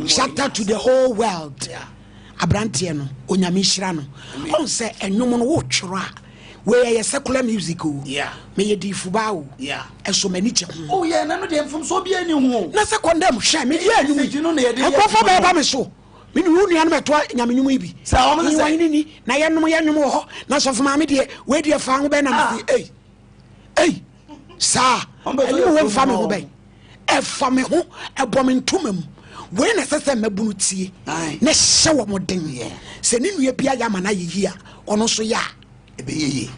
Shout out to the whole world. Abrantie no onyame hira no. On say enwom no wo tworo a we secular music o. Me ye di fuba o. Eso mani che ho. Oh yeah, na no de mfom so bia ni ho. Na secondem hwe me ye anum. Ekofo ba ba me so. Me nu nua no meto nyame nwum ibi. Sa o me say ni na ye nwum ho. Na so fama me de we de fa ho be na me say ei. Sa. Eni wo fa me ho be. E fa me ho e bom ntomam. When I say Mabunuti, ne show of modern year. Send in your Pia Yamana ye, or no so ya. Ebe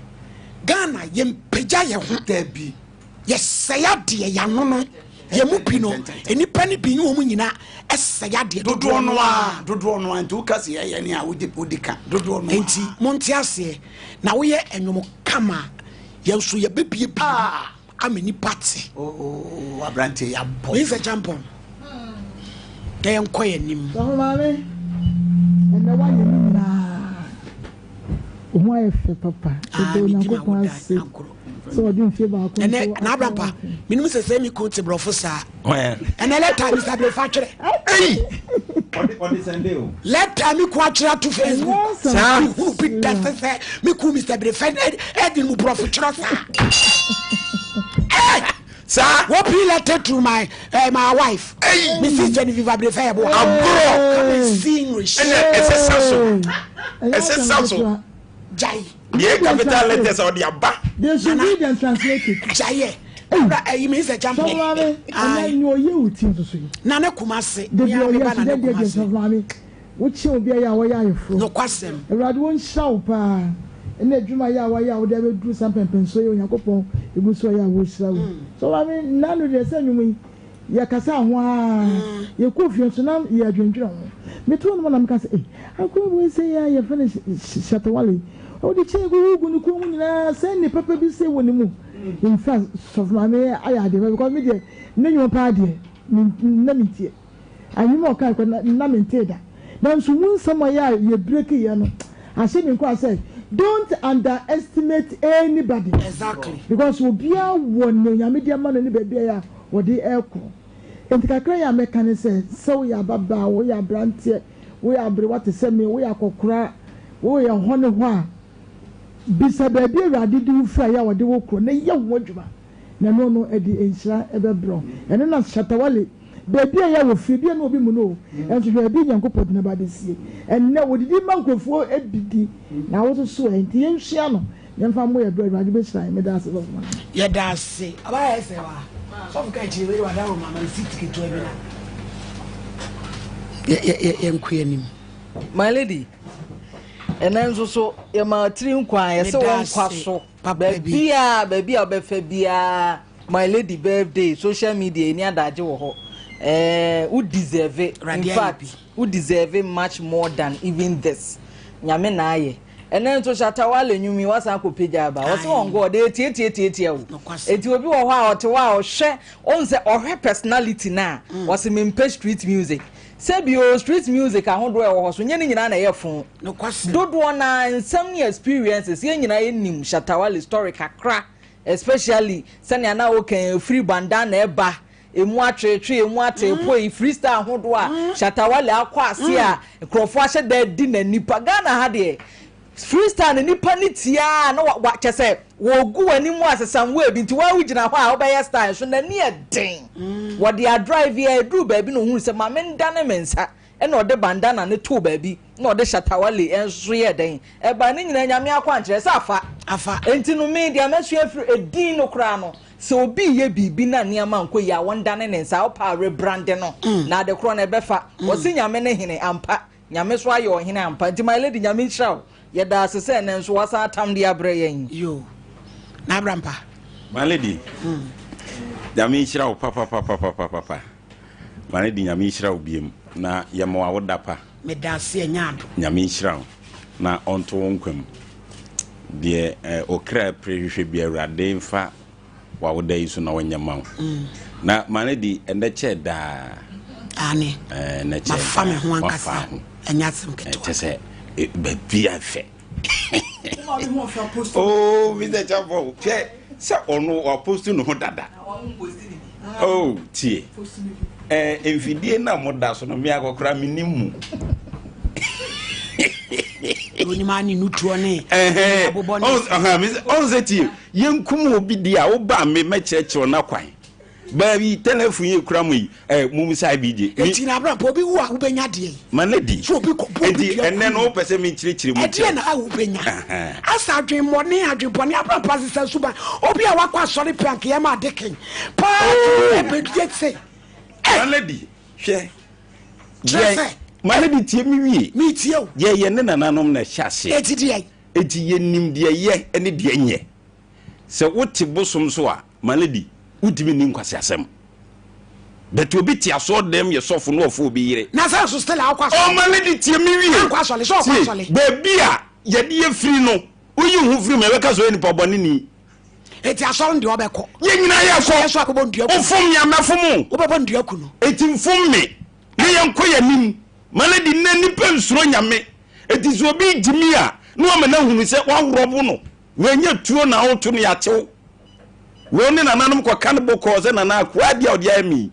Ghana, yem Pejaya, there be. Yes, say ya dear Yanono, Yamupino, any penny being woman, as say ya dear, do no one, do Cassia, and I would put the cat, do no Montiase. Now we are and no kama, Yasu ya baby, I'm in party. Oh, Abrante, is a jump on. They am quiet nim. So mommy, and the one you na. Papa. So I didn't feel about. And then Abrapa, minimum say me coach brofosa. And I let time Mr. Factory. Hey, what is Sunday? Let time you quatra to Facebook. Sir, who picked that say me cool Mr. Brefed Edin Profit. Hey. Sir, what be letter to my wife? Hey, Mrs. Genevieve Abrefebo. Come and sing rich. It's a Samson. Jai. The capital letters or the Abba. They should read and translate it. Jai. You mean a champion? I know you to see. Nana Kumase. The Kumase. Which will be a way from. No question. A rad won't shout. And the Juma Yawa would ever do something, so you go, you go so I was so. So I mean, none of the same way. Yakasa, you could feel so now, you are drinking. Me told one can say, I could say, I finished Shatawali. Oh, the chair will go to send the pepper be say when you move. In fact, so my mayor, I had never got me there. No, your party, Namity. I knew more kind of Namintada. Now, so when somewhere you break it, I said, in quite say. Don't underestimate anybody. Exactly. Because we be a one no media man any baby or the aircon. And the kakra mechanic so we are baba, we are brantie, we are what to send me, we are kokra, we are honey. Bisa baby radi do fire or the work, ne young wajuma. No, Eddie Insha ever bro. And then Shatawali. Baby, I will feed you no be mono, and to have been uncle put nobody see. And now, what did you mango for Eddie? Now, also so, and the young Shiano, young family, bread, my best time, that's a lot. Yeah, that's say. I say, some catch you, I don't mamma, sit to every young queen. My lady, and I'm so, you're my trim choir, so I'm so, baby, I'll be Fabia, my lady birthday, social media, near that you. Who deserve it? In fact, who deserve it much more than even this? Nyame na ye. And then to Shatawale nyumi wasa ko pejaba. Wasa on God eti obi wo ha otewa o hwe on se ohwe personality na wasa mempe street music. Sebio street music ahodo e wo ho so nye nyina na ye fon. No kwase. Dodo na some experiences ye nyina ye nim Shatawale story kakra, especially sane na wo kan free bandana e ba. Emu atwetwe emu atepo freestyle hodo a Shatawale akwa ase a krofo ahye da di na nipa Ghana ha de freestyle na nipa ni tia na wa kyese wo gu ani mu asesam we bi nti wa wugina ho a obeye style so na ne den wo de a drive here do ba bi no hu se ma menda na mensa e na ode bandana ne to ba bi na ode Shatawale enso ye den e ba ne nyina nyame akwa nkyere se afa enti no media mesu afri edin no kra no. So be ye be na niama nko ya wonda ne nsa o pa rebrand no na de kro na befa o si nyame ne hene ampa nyame so aye o hene ampa nti my lady nyame hiraw ye da asese ne nso wasa atam de abre yen yo na brampa my lady nyame hiraw papa my lady nyame hiraw biem na ye mo awoda pa me da se nyaado nyame hiraw na onto wonkwam de okra prehwehwe bi awrade mfa wa woda isu na wanyama na manedi ende che da ani na che ma fami ho ankasa enya sem keto tese baby afe oh Mr. Champo che se onu o post no dada oh tie Enfidie na moda so no me akokra minimu. Oni mani nutuo ne. On zeti yenkum obi dia wo ba me mecheche na kwan. Baby telephone ye kura mu mumisa bije. Eti na bra po bi wo a wo benya de. Manedi. So bi ko enti enne no pese me chirichiri mu. Eti na wo benya. Asa adwenmone adwenpone abra pasisa suba. Obi a wakwa sori prank ye ma deken. Pa be se. Manedi. Hwe. Manedi tie mi wie. Mi tie o. Ye ne nananom na hyase. Eti de. Eti ye nim de ye ene de nye. Se wote bosom so a Manedi udimi ni nkwase asem. But obi ti aso dem ye sofo no ofo obi yire. Na sa so stella akwa so. O Manedi tie mi wie. Akwa so le so akwa so le. Baby a ye de ye free no. Uyi hu free me beka so ni pa boni ni. Eti aso ndi obeko. Ye nyina ye so. Ye so akobon ndia. Ofum ya mafum. Obebo ndia ku no. Eti mfum me. Ne ye nko ya nim. Manedi na nipa nsuro nyame. Eti so obi jimi a no ma na hunu se wa wrobo no. Wenye tuo na oto no ya tew. Woni na nanom kwa kan boko ze na na akwa dia odi ami.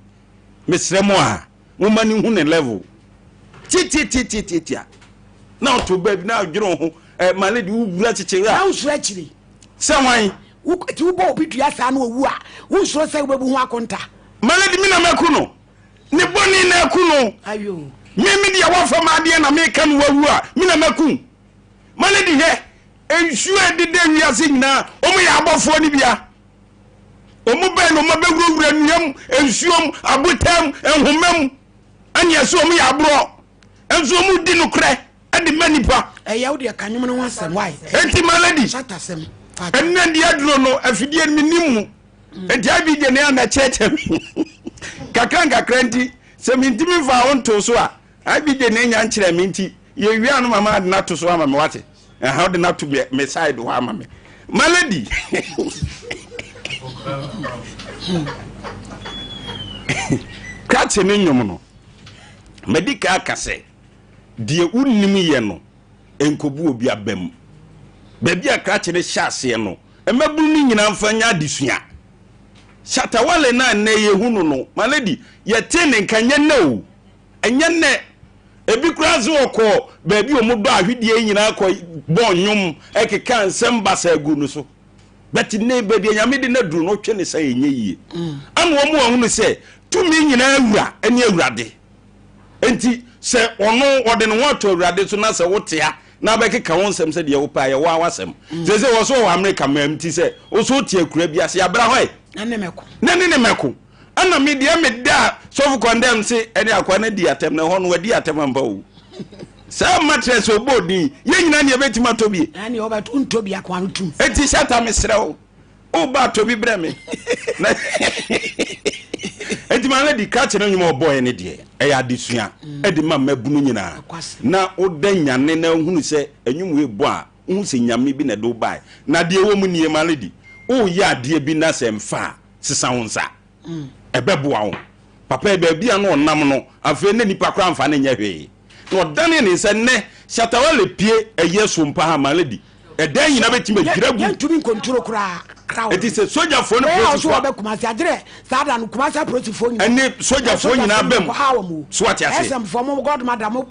Mesremo a wo mani hu ne level. Ti. Na oto ba bi na adwiro ho Manedi wu bura chichiri a. Na usuro achiri. Se wan Wu ti wo bo obi dua sa na owu a. Wu usuro se wo bebu hu akonta. Manedi mi na maku no. Ne boni na aku no. Ayo. Me dia wa fa ma de na me kan wawu a mi na maku. Manedi he ensu edide wiase nyina omo ya abofo ni bia. Omo be no mo begurugura nuam ensuom abotam enhomam anya so omo ya abro enso omo di no kre ade manipa Eya wo de kanwom no wasem why? Enti Manedi Shata sem. enne dia duro no afidie ni nimu. Enti abi de ne na cheche. Kakanga krenti se mintimi fa onto so a abi de ne nya nkyere minti ye wi anu mama de na to so ama me wate how de na to me side ho ama me Manedi. Kratse ne nyom no medika akase de unnim ye no enkobu obi abam ba bia kratse ne hyase no emaburu ni nyina mfanya adesua shatawale na ne ye hunu no Manedi ye tene nkanye na o enye ne ebi kuraze okọ ba bi omudo ahwedie nyina akọ bonyum ekeka nsem basa agu no so beti ne bedi nyame de na duru no twe ne sa enye yie anu omo ahunu se tumi nyina awura eni awurade enti se ono ode ne wato awurade so na se wotea na ba keka won nsem se de wo pa ye wa wasem se wo so wa America mamti se wo so tie akura bia se abra hoy Nane meko. Nane meko. Ana me dia me da so condemn se eni akwa na di atem na ho no wadi atem amba wo. Sa mattress obodi ye nyina ne betima tobi. Ani oba untobi akwa ntum. Enti shata mesre wo. O ba tobi bre me. Enti Manedi ka kire nyum oboy ne de. E ya desua. E de ma mabunu nyina. Na o da nyane na hunu se enyum we bo a hu se nyame bi na do bai. Na de wo mu nie Manedi. O ya de bi na se mfa sesa wonsa. Ebeboa wo. Papa e ba bia no onam no afa ne nipa kra mfa ne nya hwe. No dane ne se ne shatawale pie eye Sompa ha Manedi. E dan nyina betima giragu. Yan tumi kontrol kra. Eti se soja fo no process so be kumasi agire sada no kumasi process fo nyina. Ene soja fo nyina bem. So what you say? Esem fo mo god madam mo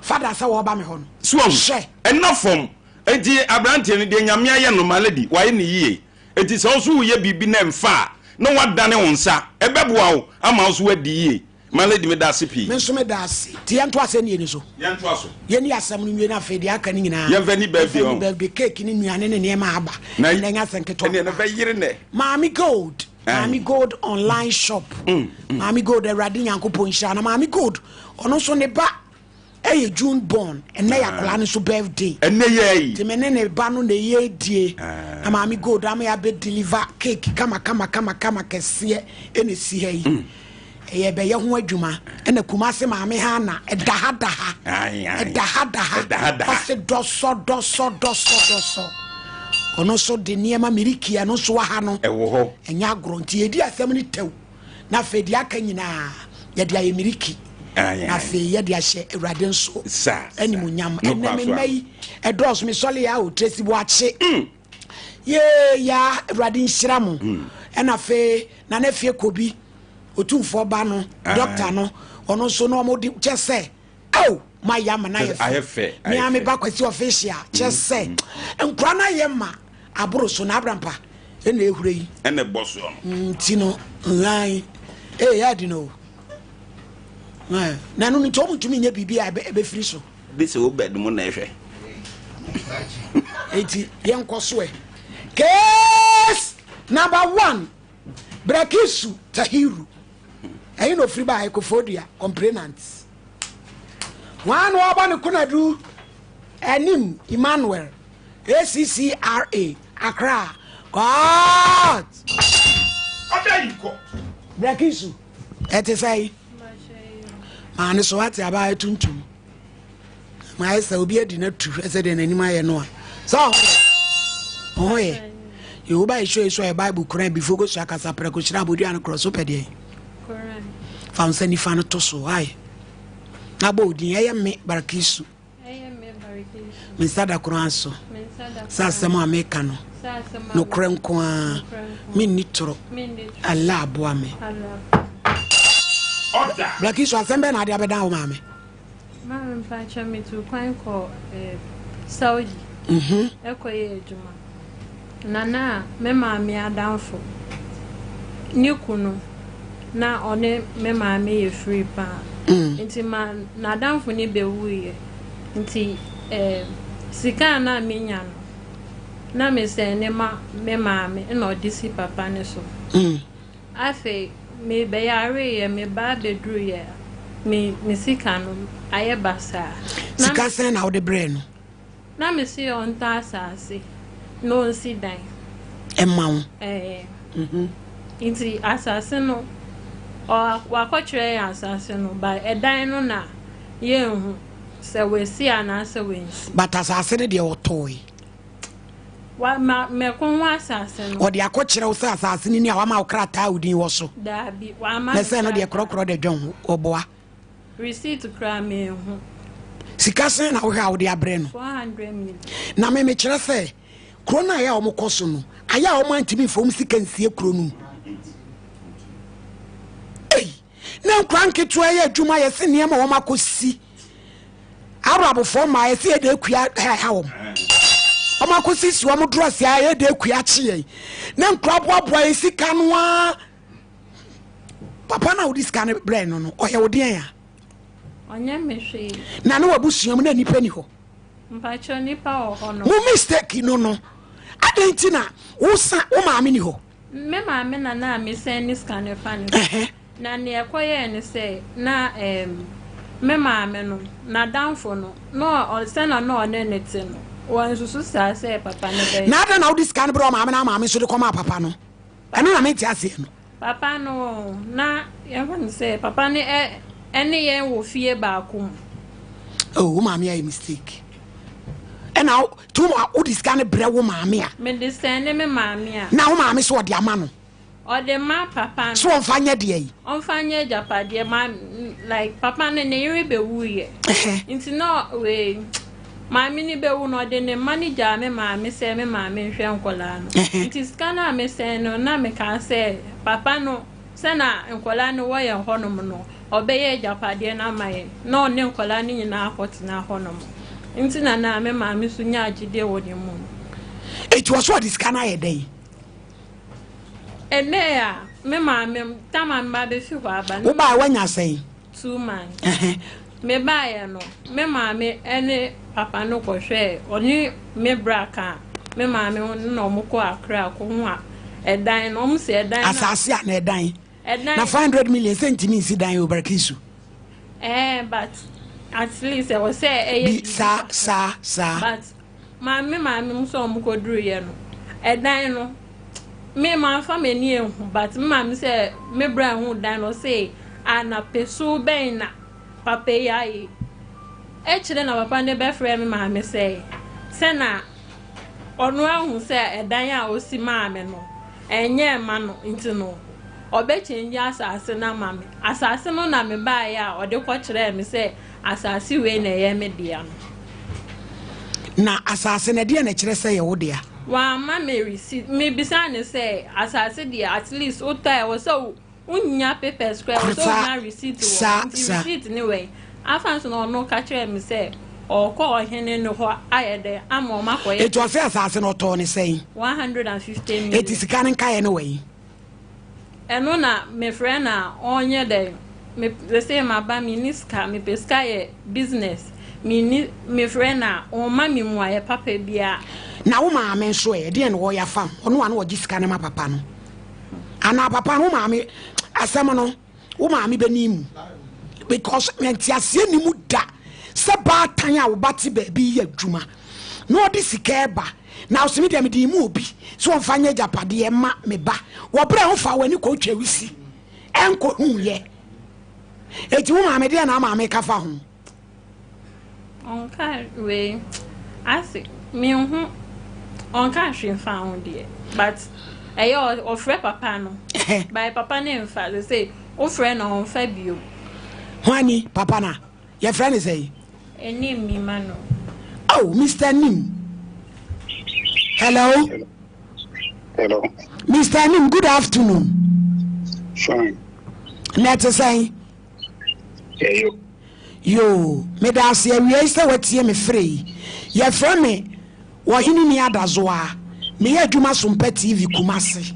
father say wo ba me ho no. So ena fom enti abrante ne de nyame aye no Manedi waye ne yie. Enti se so ye bibi na mfa no wadane wonsa ebeboa wo ama so wadi yie. Manedi me da sipi. Me so me da si. Ti yanto ase ne ni so. Yanto aso. Ye ni asam no wie na fe de aka ni nyina. Ye vani birthday on. Birthday cake ni nuane ne ma aba. Na nya senketo. Ne be yire ne. Mami Gold. Mami Gold online shop. Mami Gold Eradi Yankopon sha na Mami Gold. Ono so ne ba eye June born ene yakola ne so birthday. Ene ye. Ti me ne ba no ne ye die. Na Mami Gold am ya be deliver cake kama kese ene si ha yi. Eye be ye ho adwuma ena kumase maame ha na edahadaha ose doso ono so de niema miriki ano so ha no ewo ho enya agronti edi asem ni tew na fe di aka nyina ye dia ye miriki na fe ye dia hye Awurade nso eni munyam ena me mai edos me sole ya o tresi bo ache ye ya Awurade nhyira mo ena fe na na fe kobi otumfo ba no doctor no ono so no mo di chese oh my yama na ye me am ba kwasi official chese nkura na ye ma aburo so na abrampa e na ehure yi e na boso ti no line ya di no na no ni to mutumi nya bibia be free so this o bed mo na ehwe eti yen koso e case number 1 Brakisu Tahiru ayi no free by Kofodia complainants one oba ne kunadu anim Emmanuel ACCRA Accra God Odayiko Brakisu say man so ati aba tuntum my say obi adi na tu say de nanim aye no so oye you buy show a Bible Quran before go so akasa preko shira bodi an cross opede Quran fam sani fan to so ai na bodi eye me Brakisu me sada Quran so sa sema America no no kren ko a me nitro Allah aboa me order Brakisu asembe na dia bedan wo ma me mpacha me to kwan ko Saudi ekoye ejuma nana me maami adamfo ni kunu na one me maami ye free pa nti ma na adamfo ni bewuye nti sika na menya no na me se ne ma me maami na odisi papa ne so afi me be yare ye me ba bedru ye me sika no aye basa sika sen na de brain na me si on ta asase no si dan emma inti asase no o wakotwere asase no ba edan no na ye hu se we si ana se we nsi but asase ne de otoy wa me kon wa asase no o de akokere wo se asase ni a wa ma okrata udin wo so da bi wa ma na se no de krokro de dwon oboa receipt kra me hu sika sen na wo ha wo de abre no 400 million na me kire se krona ya o mokoso no aya o mantimi fom sika nsie kronu na nkranke to ya adwuma ye se niam wo makosi arabo fo ma ye se de akua ha wo o makosi si wo mo dress ya ye de akua chi na nkrabo aboa ye sika no a papa na wo sika ne brain no o ye wo den ya onye mehwe na no wabusuam na nipa ni ho mpacho nipa o ho no mo mistake no adentina wo maame ni ho me maame na me sen ni scan fan na ne ekoye ne say na me maame no na danfo no o sena no ne nete no won susu sa say papa ne be na da na wo scan bro maame na maame so de koma papa no eno na me ti ase no papa no na ye won say papa ne ene ye wo fie ba akum oh maame ay mistake ena tu wo scan bre wo maame a me de send me maame a na wo maame so de ama no o de ma papa no so on fanya de yi on fanya japade ma like papa ne yire be wuye nti no we maame ni be wu no de ne manager me maame se me maame hwe nkola no nti scanner me se no na me ka se papa no se na nkola no wo ye honom no obeye japade na maye no ne nkola ni nyina akoti na honom nti na me maame so nya agide wo de mu it was what this scanner ye dey ene ya me maame tama mba be fi kwa aba wo ba wanya sei 2 months me ba ya no me maame ene papa no ko hwe oni me braka me maame no mo ko akra ko ho a edan no mo se edan na asase a na edan na 500 million sentimi si dan Brakisu but at least I was say sa but maame mo so mo ko duru ye no edan no me man family hu but maame say me bra hu dan no say ana peso ben na papa yayi kire na papa ne be frɛ me maame say na ono ahu say edan a osi maame no enye ma no nti no obe change asase na maame asase no na me ba ya ode ko kire me say asase we na ye me dia no na asase na dia na kire say ye wo dia wa ma me receipt me bisa ne say asase dia at least o tai wo so unya paper square so na receipt receipt anyway afan so no catch me say or call Oheneni no ho ayede ama o makoye it was asase no to ne say 150 million it is can kai anyway eno na me friend na onye dey me they say my ba me niska me peska ye business me friend na o ma me mu aye papa bia na wo ma me so e de no ya fam ono anu ogisika ne ma papa no ana papa no ma me asem no wo ma me benim because me ntiase ni mu da se ba tan a wo bati ba bi ye adwuma no odi sika eba na o simi dem di mu obi so on fanya japade ma me ba wo bra ho fa wani ko twa wisi enko hu ye eti wo ma me de na ma me ka fa ho onka we asi me hu onka hwe fa ho de but ayo ofre papa no by papa ne mfa they say ofre na on fa bio Wani papa na your friend is say Enim mi mano. Oh, Mr. Nim. Hello. Hello. Mr. Nim, good afternoon. Fine. Let's say. Yeah, Yo, me da se we say wetie me free. Your friend me Oheneni Adazoa. Me adwuma Sompa TV Kumase.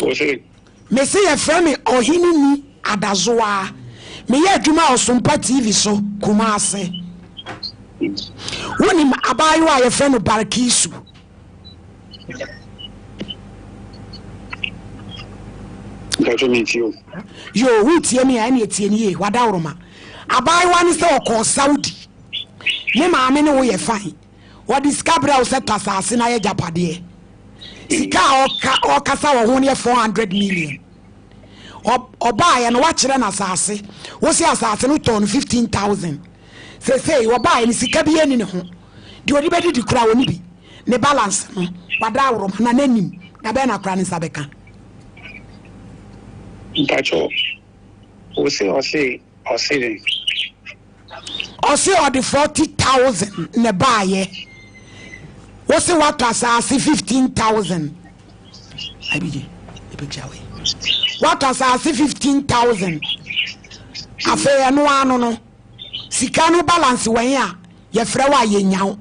What's it? Me say your friend me Oheneni Adazoa. Me adwuma Sompa TV so Kumase. Woni abayo a your friend Barakisu. Got to meet you. Yo, we tie me ani etie ni e wada woroma. Abayo ani se okọ Saudi. Me maame ne wo ye fine. What is Cabra set assassin na ye japade. Sika o kasa wo ho ne 400 million. Oba ye no wa kire na assassin. Wo si assassin no ton 15,000. Say oba ye sika bi eni ne ho. De odi bedi di kura woni bi. Ne balance no wada woroma na nanim. Na be na kura ne sabeka. Pacho. O say or the 40,000 ne baye. What say what was 15,000? I be the picture way. What was 15,000? Affair no. Sikano balance when ya frewa ye nyao.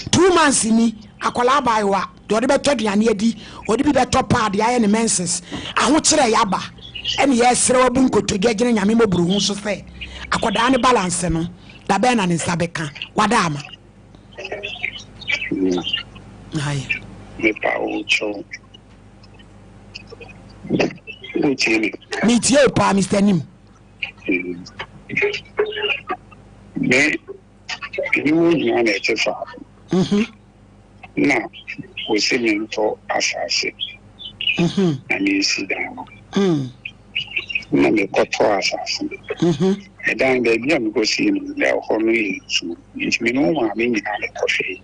2 months ni akola baiwa. Do the better than yedi, or the better part the iron menses. I want to yaba. And yes, Robunko to get in Yamimo Bruhun so say. Akoda ni balance no. Da bena ni sabeka. Wadama. Aye. Me pa ucho. Meet you, pa, Mr. Nim. Me, you want it far. Now, we see me for assassin. I mean, sit down. Na me got for assassin. And then baby, I'm going to see him there. Honey, it's me no one. I mean, I'm coffee.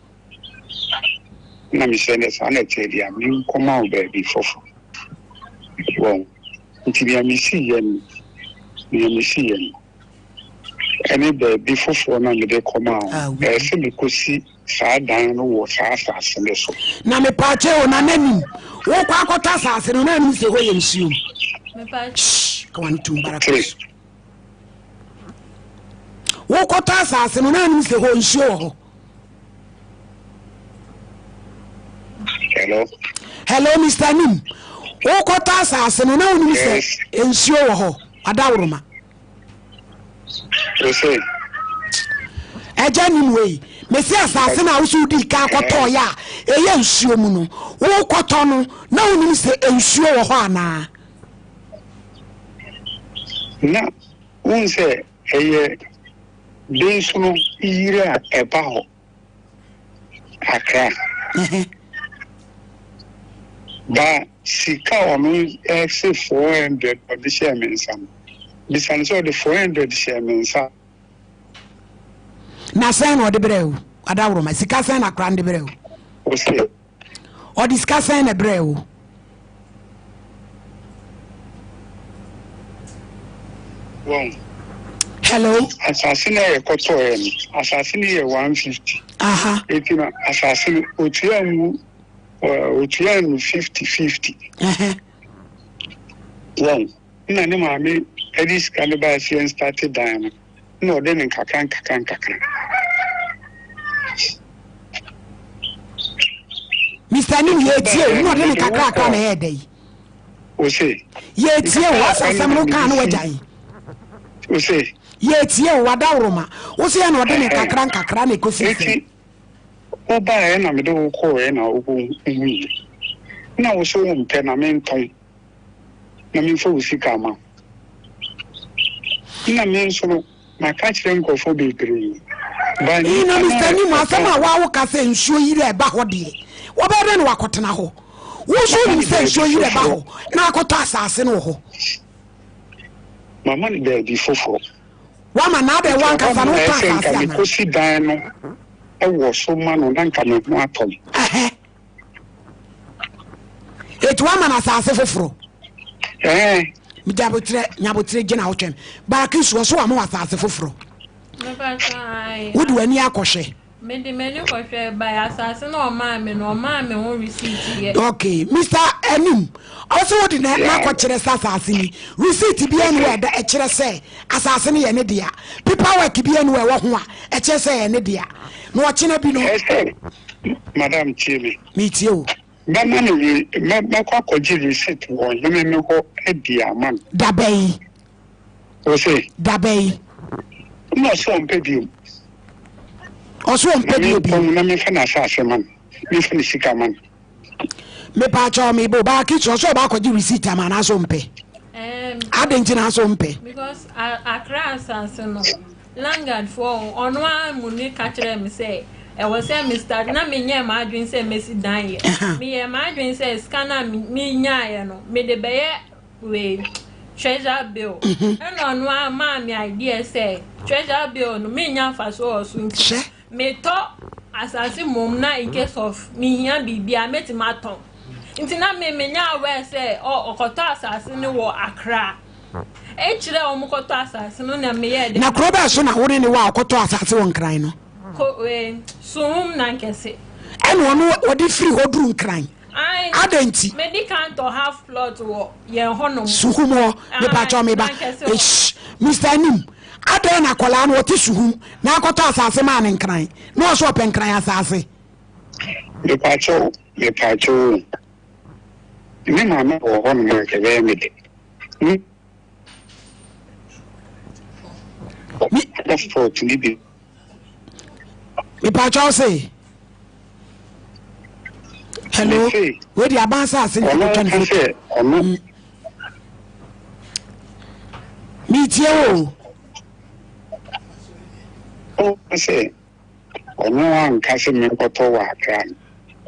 Na me say this, I tell you, I mean, come out baby for. Well, until you see him, any baby for na me they come out. I say because see, sad down no water assassin. Na me pache o na nanim. Wo kwa akota assassin no na nim se ho ye nsuo. Me pa Come on to Barakas. Wo kota assassin no na nim se ho nsuo ho. Hello, Mr. Nim. Wo kota assassin no na nim se nsuo ho. Adawroma. Okay. Eja nim we. Me si assassin na wo su di ka koto ya. Eye nsuo mu no. Wo koto no na nim se nsuo ho ana. Na un say this no ira about Accra. But sika onu say 400 of the chairman some. This answer the 400 chairman some. Na sen o de breu. Adawroma sika sen Accra de breu. O say O discuss sen e breu. One. Hello. Assassin a koto assassin 150. If you know assassin otian 50-50. Well, na ne maame edi sika ne ba sie started down no de ne kakran. Mr. Nim ye tie no de ne kakra na ye dey. O say ye tie o asasam no kan no wajan. O say ye tie o wadawroma. O say na de ne kakra na ekosi. O ba e na me de wo ko e na obo nwi. Na wo so wo mpe na me nton. Na me fo sika ma. Na me so na ka kire nkofo bebre. Ba ni na Mr. Nim asama wa wo ka se nsuo yi re ba ho de. Wo be re no wakotena ho. Wo so ni se nsuo yi re ba ho. Na akoto asase no ho. Mama ni be di fofo. Wa ma na be wan ka fa no ta asase na. Ko si dan no. E wo so ma no na nka me ho atom. Etu wa ma na asase foforo. Mi nyabotre gina otwem. Ba kisu so wa ma asase foforo. Me ba try. Wodu ani akohwe. Me de menu kohwe by asase na o ma me ho receipt here. Okay, Mr. Enim. Also wodu na akokere asase ni. Receipt bi enu e da e kire se asase ni ye ne dia. Paperwork bi enu e wo ho a e kire se ye ne dia. No ochina bi no. Madam Chile. Me too. Bama no me kwa koji receipt wo me me ko e dia man. Dabei. O say dabei. No so mpedi. Oso mpedi obi. Na me fa na asase man. Me fa ni sika man. Me pa cho me bo ba ki so ba kwaji receipt am na so mpe. Adenji na so mpe. Because Accra asase no Langard for ono amuni ka kire me say e was say Mr. na me nya ma adwen say Messi dan ye. Me ye ma adwen say scanner me nya ye no. Me de be we treasure bill. And on one man me idea say treasure bill no me nya fa so osu. Me to asase mom na in case of me nya bibia meti maton. Nti na me nya we say okoto asase ni wo Accra. Echire omukoto asase no na me ye de. Na kroba so na wori ni wa okoto asase won kran no. Ko sum na nkese. Eno no odi free hodru nkran. Adenti Medical to half plot wo ye hono suhumo me pa cho me ba Mr. Nim adan na kola na oti suhum na akoto asase ma ne nkran no so open nkran asase me pa cho me mama wo hono me ke be me de me passport ni bi me pa cho say hello where the abansa asin meet you say ono an kase me koto wa Accra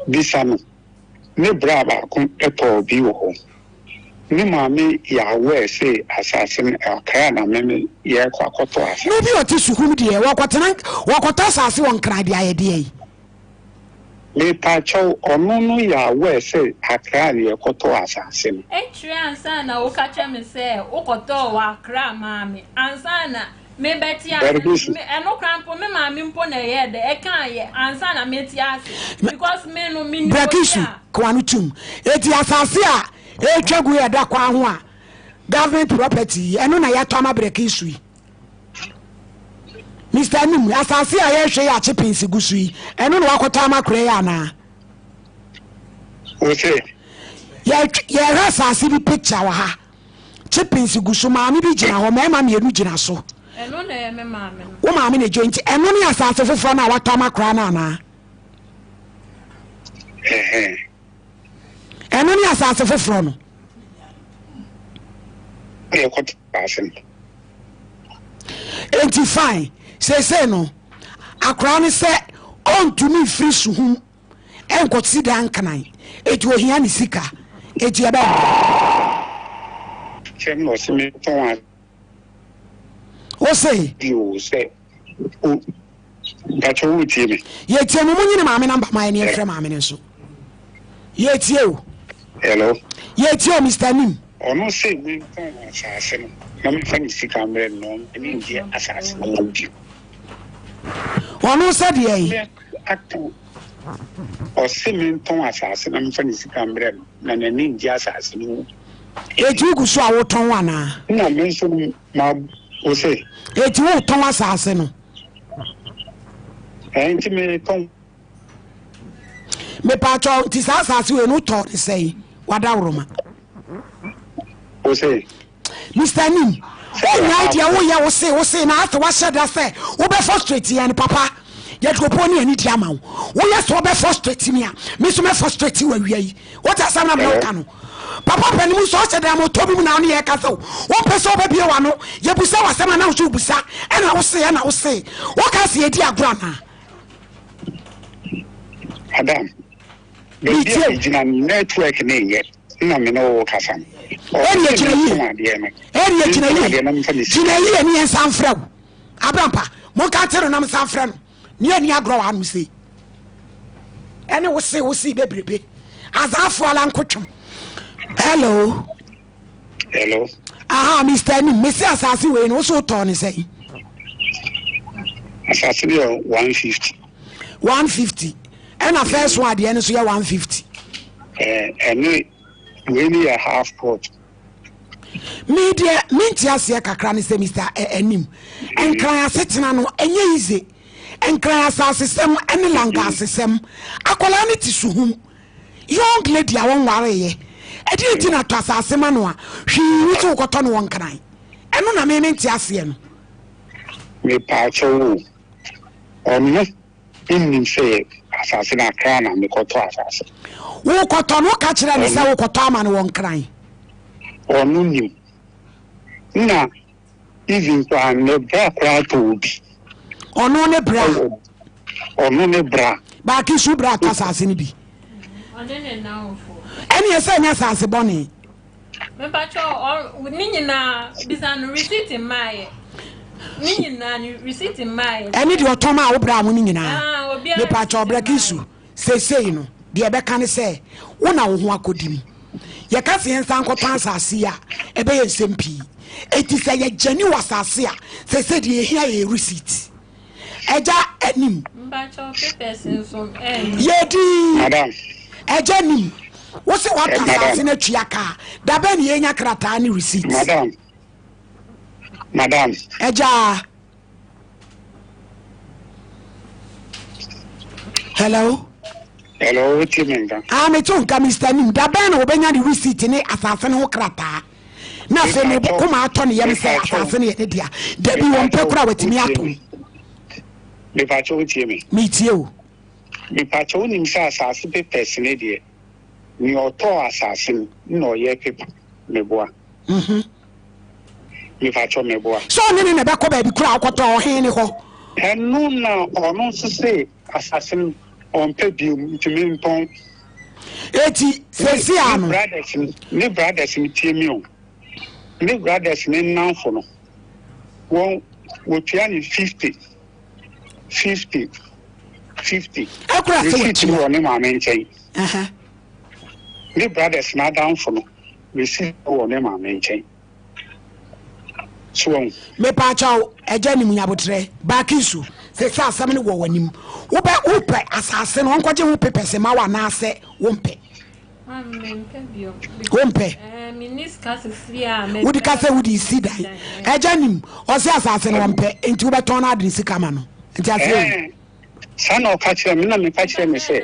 bisano ne braba kun eto bi wo ni maame ya we say assassin Accra na me ye kwa koto asa no bi oti suhum de wakota asase won kra de ayede le pacho ono no ya we say Accra ye koto asase no etri ansa na wo ka che me say wo koto wa Accra maami ansa na me beti eno krampo me maami mpo na ye de e kan ye ansa na meti ase because me no me brakisu kwanu tum eti asase a etwagu ye da kwa ho a government property eno na ya to ama brakisu Mr. Nim asase a ye hwe ya chipinsi gusu eno na wakoto ama kure ya na o say ye asase bi picture wa ha chipinsi gusu maami bi gina ho mema me enu gina so eno na ye me maami no wo maami ne jointi eno ni asase foforo na wato ama kura na na eno ni asase foforo no ye koto asase enti fine say no Accra ni se on to me free suhum enkosi dan kanan eti ohia ni sika eti eba chem no se me ton o say you say o bacho wuti me ye tie mo munyi maame namba mai ne efre maame ne so ye tie o hello ye tie o Mr. Nim ono se me ton asase no na me fa ni sika mre no ni ndi asase no ndi ono said ye acto o se me ton asase na me fa ni sika mre no na ni ndi asase no Eti gu so a woton wana. Na me so ma o say. Eti woton asase no. Enti me ton. Me pa cho ti asase we no to say wada woroma. O say. Mr. Nim. Oh, idea wo say na ase wa sheda say wo be frustrate yan papa. Yet go pony any diama. Wo yes wo be frustrate me a. Me so me frustrate we wi. What are some America no? Papa panimu so sheda mo tobi mu na no ye ka so. Wo pese oba bie wa no. Ye busa wa sema na wo busa. E na wo say. Wo ka se edi agora na. Adam. The original network ne na me no kasa. Eri echina yi ni ensan frɛ wo. Abrampa, mo ka tero na ensan frɛ no. Ni ani agro wa no sei. Ene wo sei bebrebe. Azafo ala nkotwem. Hello. Aha, Mr. Nim, me say asase we no so to ne sei. Asase be 150. 150. And a first one the end so 150. And really a half pot. Media mintiasia kakra ne say Mr. Enim. And cry setena no enye easy. And cry system any langa system. Akola ne tisuhum. Young lady a won ware ye. E di na to asase ma no a hwi wutu koto no won kran. Eno na me mintiasia no. Me pa cho. In say asase na kran na me koto asase. Wo koto no ka kire ne say wo koto ama no won kran. Onu nim. Na even plan ne bra kwa to bi. Onu ne bra. Ba ki su bra ta asase ni bi. Onene na ofo. Eni ese nya asase boni. Me pa cho ni nyina bizan receipt in my. Ni nyina ni receipt in my. Eni di otoma wo bra mu ni nyina. Me pa cho bra ki su. Sei no. De be kan se wo na wo ho akodim. Ye ka se ensan kotan asase a ebe ye nsempii. Eti se ye jani wasase a se de ehia ye receipt. Eja anim. Mba cho papers nso Yedi. Madam. Eja nim. Wo se wa asase na tuaka. Da be ne yenya krata ni receipt. Madam. Eja. Hello, Timenga. me tun ka Mr. Nim. Da be na obenya the receipt ni asase ne ho krata. Na fe me kuma ato ne yem se asase ne ye dia. Da bi won pe kura wetimi ato. Me pa cho tie me. Me tie o. Me pa cho nim sa asase pe person de. Ni oto asase no ye pepa me boa. Me pa cho me boa. So ne be ko ba bi kura akoto Oheneni ho. Enu na ono so say assassin on pay bill ntimi mpon. Eti sesi anu. Ne brothers mi tie mi o. Ne brothers ne nanfo no. Won wo tia ni 50. Akura se wo ti wo ne ma me nchen. Ne brothers na downfo no. We see wo ne ma me nchen. So me pa chaw eja nim nyabotre bakisu se sa asam ne wo wanim wo pe asase no onkoje wo pepese ma wa na ase wo mpe minister sifia me wudi ka se wudi sida eja nim o se asase no mpe enti wo beton na adresi kama no enti ase sana o ka kire me na me ka kire me se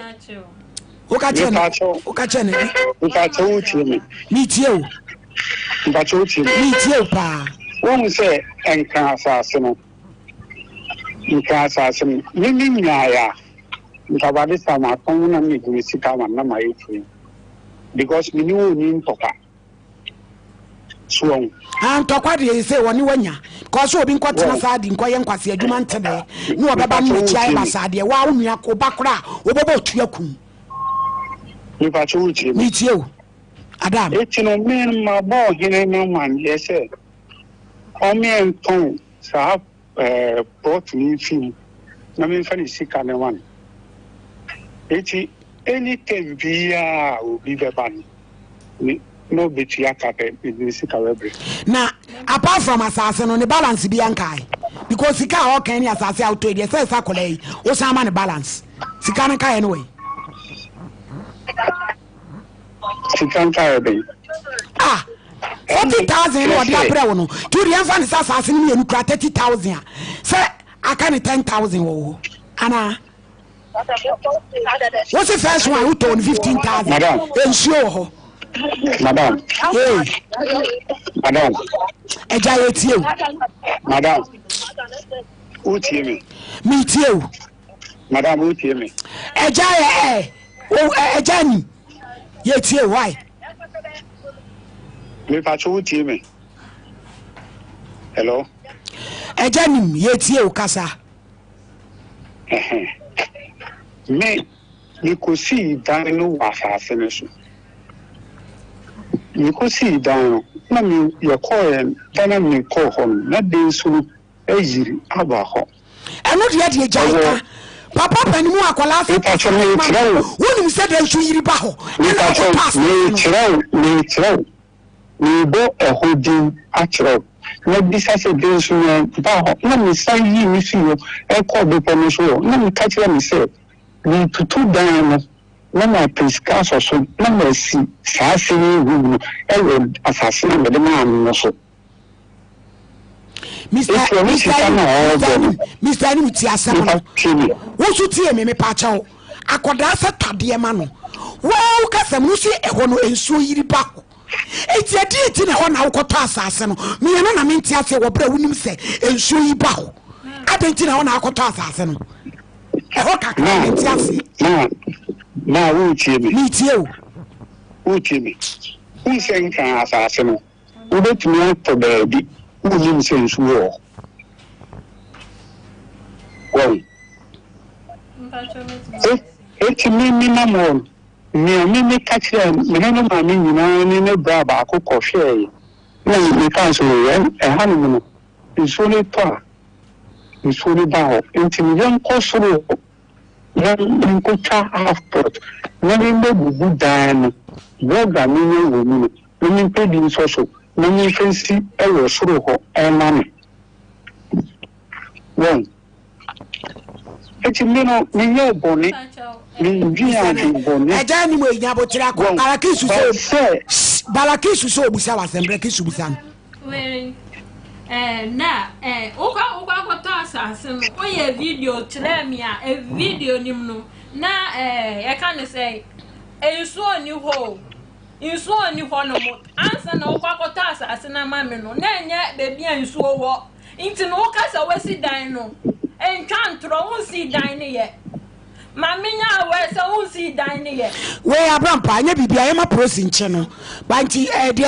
o ka kire ne o ka cho utie me mi tie o ba cho utie me mi tie o pa wọ́n sẹ́ nǹkan asase no mímí nyàáyà nkàbàdé sàmà àtọ́wọ́n náà mi gbé sika mà nà mà yẹ fún because mi ní wọ́n ní ntọ́ka sùwọ́n. ntọ́kwa de yẹ sẹ́ wọ́n ní wọ́n nyà kọ́sọ́ obi nkọ́ tẹ́lẹ̀ sáà di nkọ́ yẹ nkwasi adwuma ntẹ́lẹ̀ ní wọ́n bẹ́ẹ̀ bá nínú ẹ̀kí ayé bàtà adìẹ wọ́n àwọn nìyà kó bá kúrò wọ́n bẹ́ẹ̀ bá òtún ẹ̀kún. nípa tí ó tiẹ̀ mi tiẹ̀ o Adam. ètò náà mi máa bọ́ ọ̀hìn náà mà ní ẹsẹ̀ ọmọ ẹ̀ ń tán sáà port ní fíìmù na mi nfa ni sika ne wan eti anytime bia obi beba ni no beti akape ni sika webre na apart from asase no ne balance bi ankai because sika o kan ni asase auto dey say sakola yi o sama ne balance sika ne kai anyway sika nkai be 40,000 no de abrɛ no to the fan is assassin me no 30,000 say I can 10,000 wo ana what's the first one who told 15,000 ensure ho madam eja yetie madam utie me me tie madam utie me eja eja ni yetie why me pacho utie me hello eja ni yetie o kasa me ko si dan no wa faase ne so me ko si dan na me ye ko en dana me ko ho na de so ejiri aba ho eno de jaika papa panimu akola fa wonim se de nsu yiri ba ho na ko pass me trau me bo ehodin atro na bisa se de nsu ba ho na me san yi mi fi yo e ko be po no so na me ka kira me se ni tutu dan no na pesca so na me si sa se wu e assassin de ma no so Mr. Ni muti asem no. Wo su tie me pa chawo. Akoda sa tade ma no. Wo ka sam no si eho no ensuo yiri ba ho. Eti adi na ho na wokoto asase no. Me no na menti ase wo bra wonim se ensuo yi ba ho. Adenti na ho na akoto asase no. Eho kakra menti ase. Na wo tie me. Me tie o. Wo tie me. Wo sen kan asase no. Wo betumi to baabi. Wonim sense wo eti mi na mo mi kachira me no ma mi nyina ni ne bra ba akokɔ hwɛ na mi kan so ha no no nso ne to nso ne ba ho enti mi yan kɔ soro yan ko cha afport na mi me bubu dan no ga mi ne wo mi no mi pedi nso so many fancy ever sort of money. One. It's a little near bonnet. I don't know about Traco. Balakisu so Busawas and Brekisu Busan. Na oka assassin oye video tremia a video nimno na I can say e so new hole. You saw ni hono mo ansa na okakota asase na mame no na enye bebi ansuo wo inti no kasa wasi dan no entwantro won si dan ne ye mame nya we se won si dan ne ye we abrampa anya bibia ye ma prosi nche no ba nti de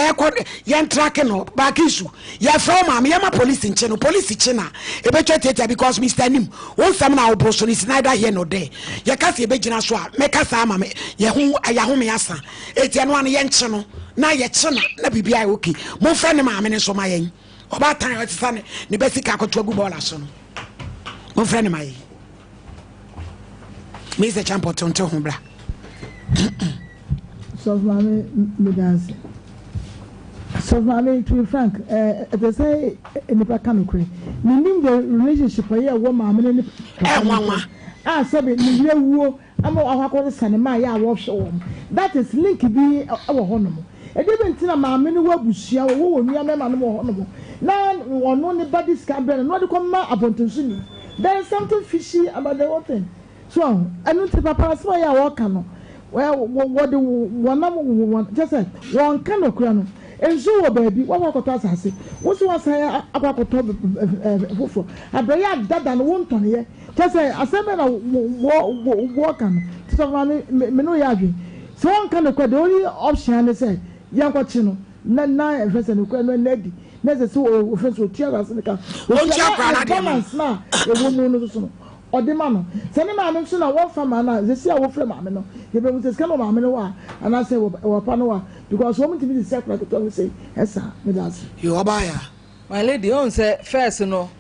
ye track no ba kisu ye from mame ye ma police nche no police chi na e be twetete because Mr. Nim won sam na obroso ni neither here no there ye kasa e be gina so a me kasa mame ye hu ayaho me asa eti no an ye nche no na ye chi na bibia okay mo fra ne mame ne so ma yen oba tan o tisa ne be sika akoto agu ball aso no mo fra ne ma yen Mr. Champo tonto ho bra so mama me dance so mama to be frank they say nipa kan kure me nim the relationship here wo mama ne nwanwa sabe ni yewuo ama ahakọ sanema ya wo hwe that is link bi wo ho no e de bentina mama ne wabusua wo nua mema no wo ho no na wono ne body scan brain no de come abontonsu ni there is something fishy about the whole thing. So, I don't think Papa so ya walk no. Well, what do one just said one kind of crown. And so baby, what got us I say. What was I about to talk I bring that and won't on here. Just say I said walk on so me no yavi. So one kind of the only option they say, young cochino, na first and no nedi. Never so offense with tears in the car. Balance now, a woman no. Or the man, send him a so now one family, they see our friend Mamino. He be with his camera Mamino, and I say, or Panoa, because woman to be the secretary say, yes, sir, with us. You are buyer. My lady on say, first, no,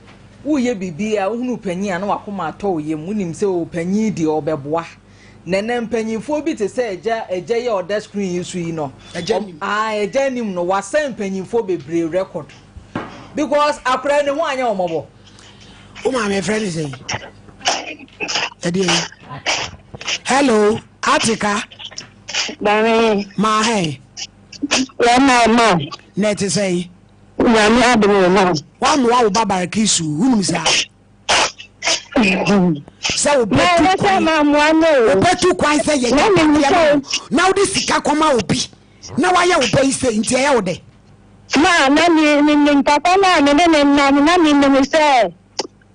who ye be a unu penny and wakuma told ye, munim so penny di or bebois. Nenem penny for bit to say, a jay or that screen you see no. A denim no was same penny for be brave record. Because I pray the one your mobile. Oh, my friend is saying. Hello, Attica. Danny. My hey. Yeah, Net say, Yami Adamu. one wow Babarakisu, whom is that? So, better quite say, now this is Kakoma will be. Now I will pay say in Tiaode. Ma, nani papa na nani say.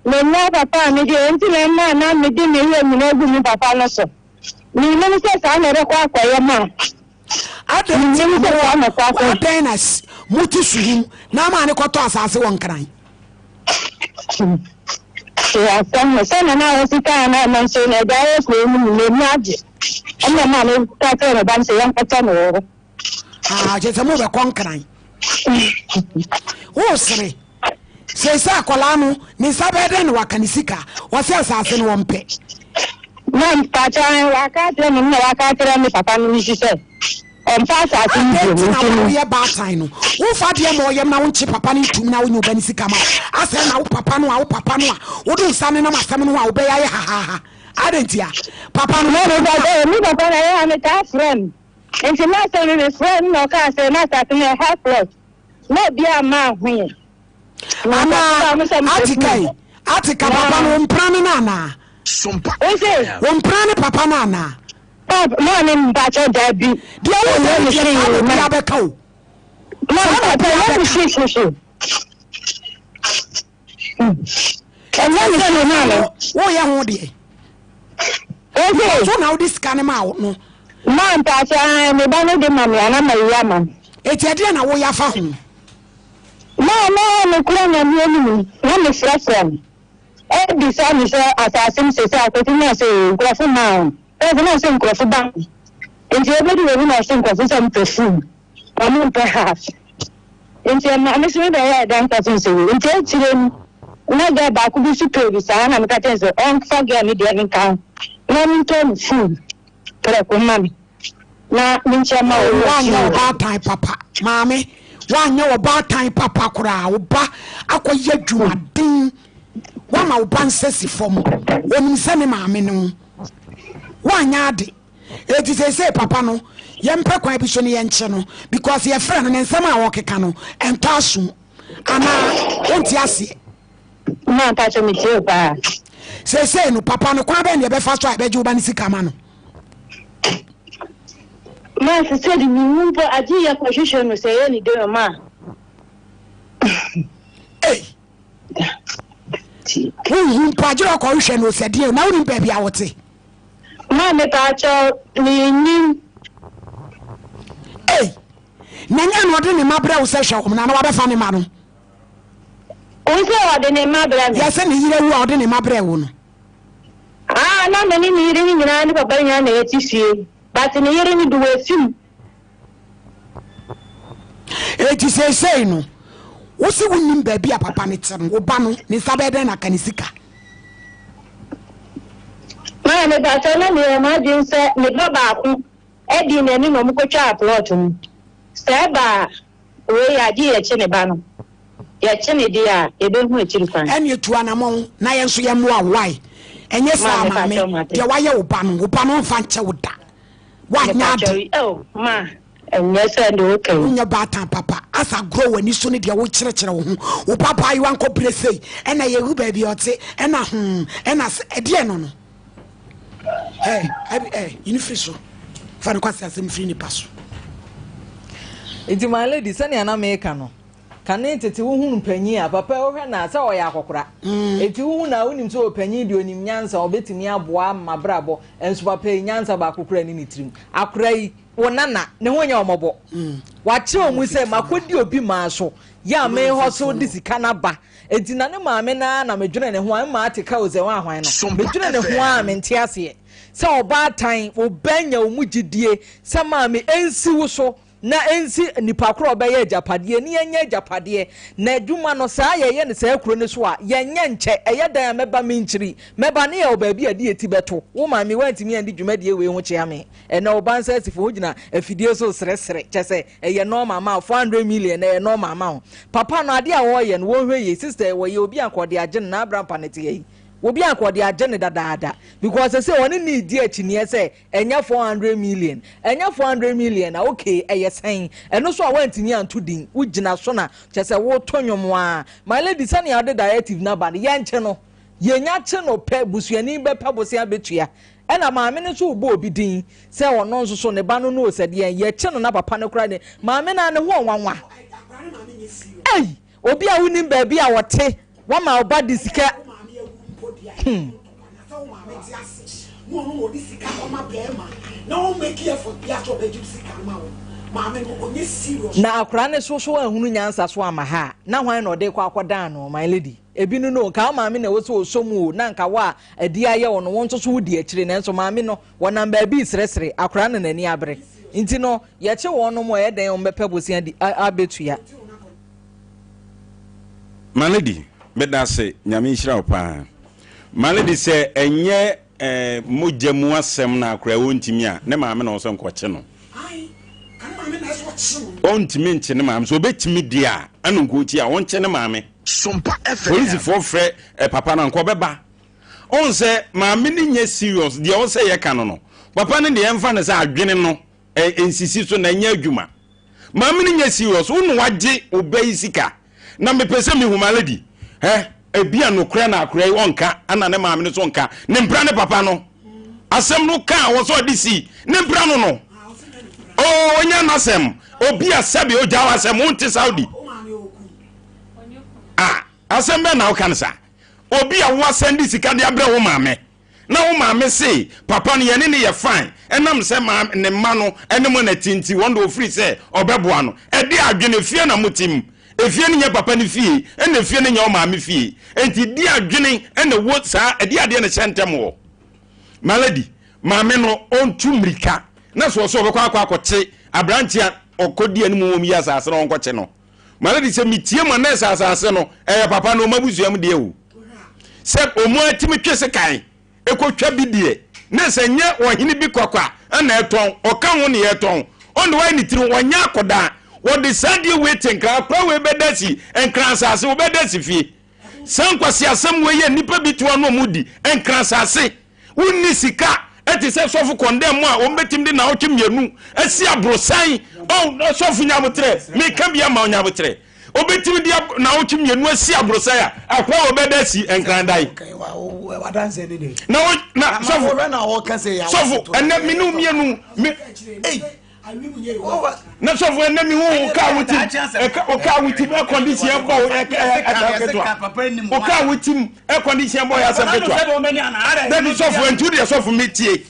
No papa ni until na me di me no papa no so. Ni no say sa na re kwa ya ma. Adam ni mo wa tenas muti suhum na ma ne kwoto asase won kran. Ya sana na osika na manso na da e ko mu le mi age. Ana ma no ta te na ban se yan kwata no. Je se mo be konkran. O sere. Se sa akola no ni sabede ne wakanisika. Wo se asase no won pe. Man pa cha waka te no waka te me papa no ni se. On pass at you bad time. Who fat ye more yam now chip papa ni tum now in your benisika. I said now papa no papa no. What do Sammy no Massaman obey? Ha. I didn't hear. Papa no papa I am a tough friend. And she not only a friend no can say not at me helpless. Not be a man here. Atika papa no prana nana. Sompa. One prana papa nana. Morning, Bacho Debbie. The other say, Yabeko. Let me see. And then you oh, yeah, dear. Okay, so now this can out. No, man, Pacha, I'm a banner de mammy, and I'm a yaman. It's a dinner where you're found. No, I'm a clown and enemy. I'm a fresh one. Every son is assassin, says, I could say, Graph Mound. There's no same for bank. And everybody will not think of some perfume. Or perhaps. And I'm assuming they had done something. And tell them, not that back will be superior, and I'm cutting the own forget me the account. Let me turn food. Correct, mammy. Now, Minchama, one year about time, papa. Mammy, 1 year about time, papa, Kura, Aqua Yeduma, ding. One of one says for me. When send him, mammy. One yard. It is a say, papa no. Yempe kwa bisho ni yenche no. Because your friend and nsema woke kano. Entasu. Ana onti asi. Ma pacho mi tio pa. Say no papa no kwa be ne be faso abeje uba ni sika ma no. Ma se di mi mumpo aji ya kwa shusho no se ni de ma. Eh. Mumpo aji kwa shusho no se di na uni baby awote. Ma me pacho ni eh nanya no de ne mabra wo se hwe na wa be fa ne ma no o se o de ne mabra ya se ne yire wu o de ne mabra wo no na me ni yire ni nyina ni papa nya na yeti fie but ni yire ni duwe fim ti say no wo se wonnim ba bia papa ne tem wo ba no ni sabede na kanisika ma me pacho na ni ma din se ni baba ku edi na ni no mukotwa plot mu seba we ya di ye chene ba no ya chene dia ebe hu echiri kwan eni etu anamon na ye nso ye mo awai enye sa ma me de wa ye wo ba no fa nche wo da wa nya de oh ma enye se ndo okay unya batan papa asa grow wani so ne de wo kirekire wo hu wo papa ayi wan ko presei ena ye hu ba bi ote ena ena ede no no unifiso fa no kwase asem free ni paso iti my lady sani ana meka no kane tete wo hunu panyi a papa wo hwe na sa wo ya akokora eti wo na wonim so panyi de onim nyansa obetimi aboa mabrabo enso papa nyansa ba akokora ni nitrim akora yi wo nana ne ho nya omobo wa che omu se makodi obi ma so ya me ho so disika na ba eti na ne maame na medwene ne ho an ma atika oze wa ahwan no medwene ne ho a mente ase se oba tan obanya omugidie se maame ensi wo so na ensi nipa kro obeye ajapade ni yenye ajapade na adwuma no saa ye ne saa kro ne so a yenye nche eyedan meba minchiri meba ne ye obabi ade eti beto wo maame wantimi ande dwumade we ho kye ame na obansa asifo hugina afidie so sresre kyese eye no mama 400 million eye no mama papa no ade a wo ye no wo hwe ye sister wo ye obi akode agye na abrampa ne te ye obi akọ de agye ne dadaada because say one need di akini say enya 400 million enya 400 million na okay sen eno so a wantini anto din ugina so na chese wo tonwom a my lady sani ade directive na ba ye nche no ye nya che no pe busuani be pa bosia betua ena maame ne so obo obi din say ono nso so ne ba no no sede ye che no na papa no kra ne maame na ne ho wanwa ei obi a woni ba bia wote wa ma oba disika na akra ne so ahunu nyansa so ama ha na hwan na ode kwa akoda no my lady ebi no ka maame na wo so osomu na nka wa adi aye wo no won so wodi akire na nso maame no wonam ba bi sresre akra ne nani abre nti no ye che wo no mo ye den on bepa bosia di abetua my lady bedase nyame nhira opa my lady say enye mojamu asem na akra wontimi a ne maame na wo so nkoche no ontimi nche ne maame so obetimi dia anu nkochi a wonche ne maame Sompa FM police for frɛ papa na nko beba on say maame ni nye serious dia wo say ye ka no papa ne de emfa ne say adwene no ensisi so na nya adwuma maame ni nye serious wonu wagye obey sika na mepese me humaladi ebia no kra na akra onka ana ne maame ne so onka ne mpra ne papa no asem no ka wo so disi ne mpra no no oh onya na asem obi asabe o jawa asem unti Saudi asem be na o kan sa obi a wo asem sika de abre wo maame na wo maame say papa no ye ne ye fine enam se maame ne ma no ene mo na tinti wondo free say obeboa no e de adwene fie na mutim efie ne nye papa ne fie ene fie ne nye o maame fie enti di adwene ene wo saa e di ade ne sentem wo malady maame no ontu mrika na so so obekwa akote abrantia okodi animu wom ya asase no onkoche no malady se mitie mo na asase no papa no mabusuam de ewu se omu atimi twese kan ekotwa bidie na se nye ohini bi kwakwa na eton oka ho ne eton on why ni tiri wonya akoda wo decide waiting kra pra we bedasi enkra asase wo bedasi fie sankwasi asem we ye nipa bituwa no mudi enkra asase wonni sika eti se sofu condemn a wo betim de na wo twemienu asi abrosan no sofu nyabotre me ka bia ma nyabotre obetim dia na wo twemienu asi abrosan a akwa wo bedasi enkra dai wadanse ni de na sofu na wo kan se ya sofu enne minu mienu me na sofu enne mi hu ka wutim ka wutim e condition bo o ka wutim e condition bo ya sabetwa da bi sofu entu de sofu metie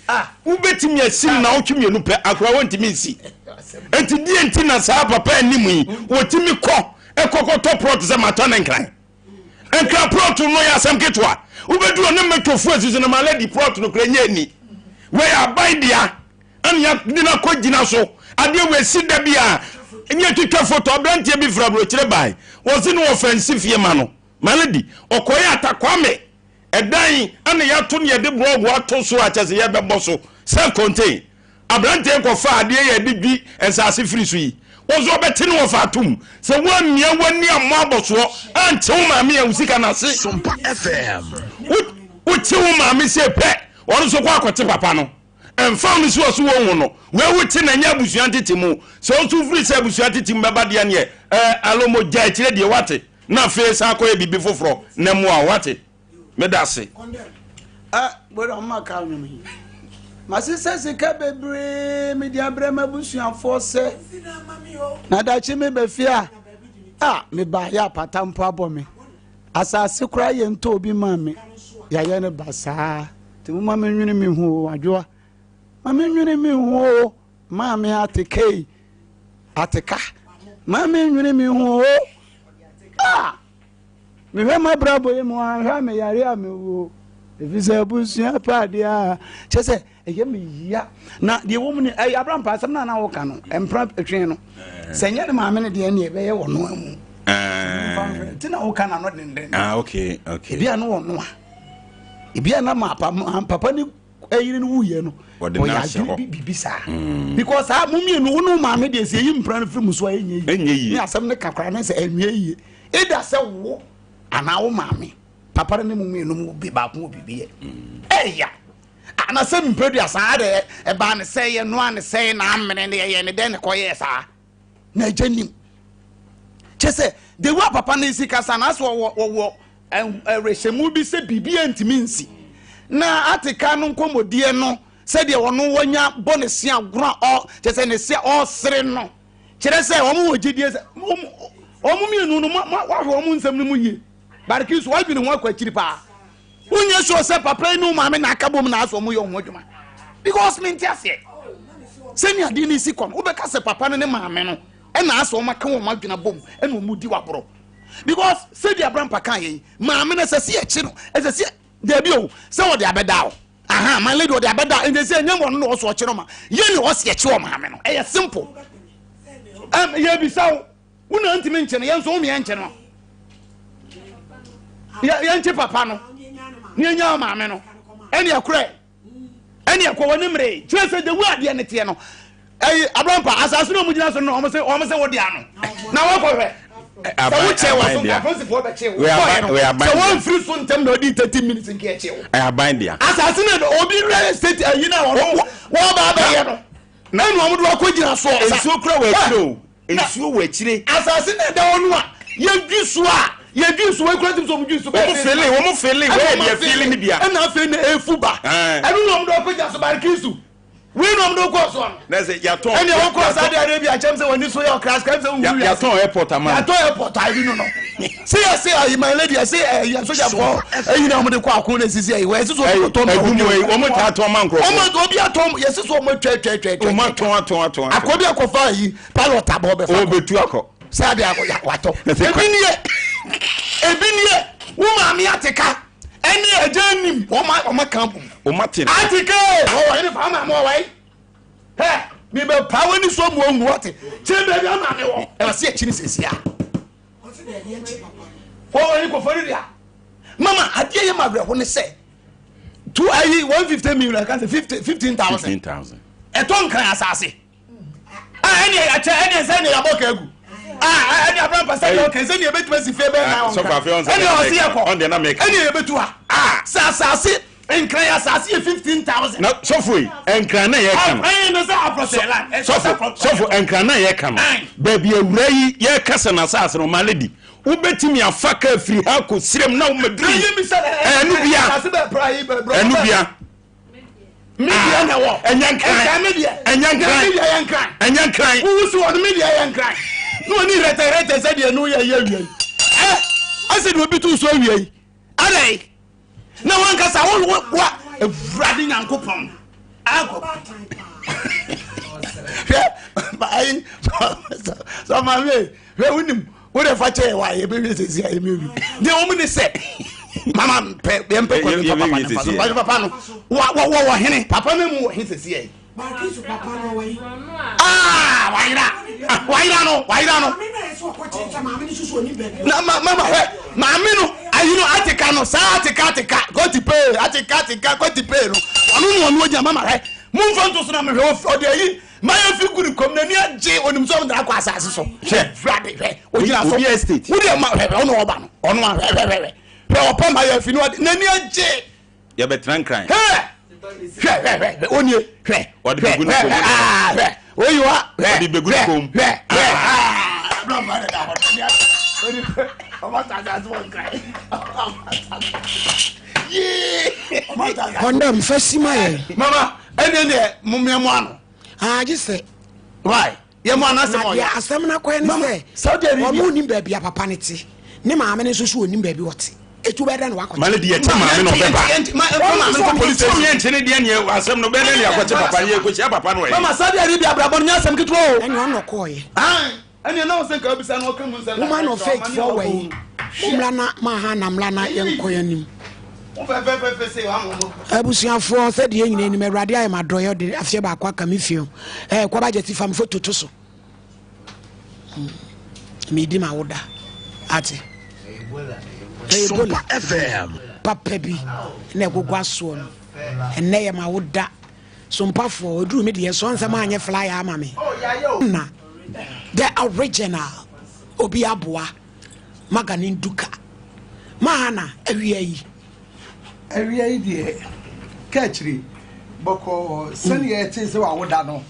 u betim ya sim na otwem yenu pe akra wontimi nsi enti die enti na sa papa animu yi wotimi ko e kokoto prot ze matana nkran enkra prot no ya sam ketwa u bedu no metwofu azizu na malady prot no kra nyani we abidia anya dina ko gina so ade we si da bia enye twetwa photo abrantie bi frabro kire bai wosi no offensive ye ma no malady okoye atakwame edan ana ya to ne de blog wato so achese ye bebo so se contain abrantie ko fa ade ye de dwi ensase firi so yi wozo beti no fa atum se wamia wani amo aboso ante wo maame ya usika na se Sompa FM uti wo maame se pe won so kwa akote papa no enfam so so won no we wuti na nya busuan tetimu so so free se busuan tetimu baba de ne alomo ja kire de wate na fe sa akoye bibi foforo na mu a wate medase bodo ma ka no mi masisa sika bebre media brema busuan force na da chi me be fia me ba ya patampo abomi asase kura ye nto obi ma me ya ye ne basa ti mo ma me nwene mi hu adwoa ma me nwene mi hu ma me ateke ateka ma me nwene mi hu me we ma brabo ye mo ha me yare a me wo efisa busuan pa dia chese eye me ya na de wo mu ni Abraham pa sam na wo ka no empra etwen no senye de ma me ne de ne be ye wo no amu tina wo ka na no den okay bia no wo no bia na ma papa ni eyiri no wuye no ya bibisa because ha mumie no wo ma me de se yi mpra no firi muso enye yi ni asem ne kakra na se enye yi ida se wo ana wo ma me papa ne mu mu bi ba ko bi eya ana se mpedu asa de e ba ne se ye no an se na amene ne ye ne den ko ye sa na janim chese de wa papa ne sika sa na so wo reshemu bi se bibia ntimi nsi na atika no nkomodie no se de wono wonya bonus agro o chese ne se o sere no kire se wo mu wogidie se o mu mienu no wa ho mu nsam no mu yie bariki so wa bi ne ho akwachiri pa unye so se papa no ma me na akabom na aso mu ye ho dwuma because me ntiase se ni ade ni si kon wo be ka se papa no ne ma me no e na aso ma ka wo ma dwuna bom e no mu di waboro because se di abrampa kan ye ma me na se se echi no e se de bi o se wo de abeda o aha my lady wo de abeda e se nyam wo no so ochi no ma ye ni wo se echi wo ma me no e simple ye bi saw una ntimi nche no ye nso wo me nche no ya nche papa no ni nya ma me no ene akure ene akwo woni mre chese de wu ade ne tie no abrampa asase no mu gina so no o mo se wo de ano na wo kwohwe we are so one free so ntem no di 30 minutes nke e chewo I bind dia asase no obi real estate you know wo ba ba ye no na no omudu akogina so ensuo kura wa kiro ensuo wa kire asase no da wonu a ye dwi so a ye dwi so we kura tim so mu dwi so wo mo fele we ye fele ni bia na afi na efu ba enu no omudu akogina so ba kristu we no mdo ko so na say ya ton ene wo ko Saudi Arabia chem say woni so ya crash chem say wu ya ton airport ama ya ton airport I no say my lady say ya so ja for na mo de ko akon na sisi ai we sisi o ton o mo ta ton man kro o mo obi aton ye sisi o mo twa o mo ton akobi akofa yi pilot abo be fa o betu akọ Saudi akọ ya wato ebi nie wo ma mi ateka eni ajanim o ma kampu o matin atike o eni fa ma mo wai he mi be pawe ni so mo ngu ate chembe bi ama me wo e wase akini sesia o se de enchi papa o eni ko fori dia mama adie ye magre ho ne se 150 million can say 15,000 e ton kan asase eni acha eni se ne yaboka egu eni abrampa say okay se ne ebetu si fe be na so fa fe on say on the na make eni ebetu sa asase enkran ya asase 15,000 na so foi enkran na ye kan no say aprotela so for enkran na ye kan ba bi awura yi ye kasa na asase no ma lady ubetimi afaka afiri ha ko sirem na umadri enu bia media na wo enyankran wo so on media yankran no ni rete say de no ye wie ase do bitu so wie alai na wan kasa wa efrade nyankopon akọ ai so ma we unim wo de fa che wa ye be we sesi ai me wi de o mu ni se mama pe papa no wa hene papa na mu he sesi ai Marquis papa no wai waira no na mama mama no ayi no atika no sa atika go to pay atika go to pay no onu oja mama he mu mfonto so na me o de yi my figure kom na ni age onim so na akwa asase so frade he ojira so estate wo de ma onu oba no onu a he opa ma ya fi no na ni age ya betran kran onie what the begunu kom oyi wa what the begunu kom Condom fasima ye mama ene mumiamu ano just why ye mo anase mo ya asem na ko ene se Saudi Arabia omo ni baabi papa ne ti ne maame ne so so oni baabi wote etu beda na wakọ male di ete maame no beba maame no police station ye ntene de ne asem no beda ne yakoche papa ye ko chia papa no ye mama Saudi Arabia brabon nya asem kitwo ene ono ko ye ene na o se ka obisa no kan munsa woman of faith for way mla na ma ha na mla na ye nko yanim abusuafo se de nyina ni Awurade aye madoyo de afie ba akwa kamifio kwa ba jeti fam photo to so mi di ma woda ate Sompa FM papa bi na egogwa so no enne ye ma woda Sompa fo oduru me de so nsam anye flyer ama me na the original obi aboa maganin duka Mana, every idea. Catchery. Boko, send your things I would know.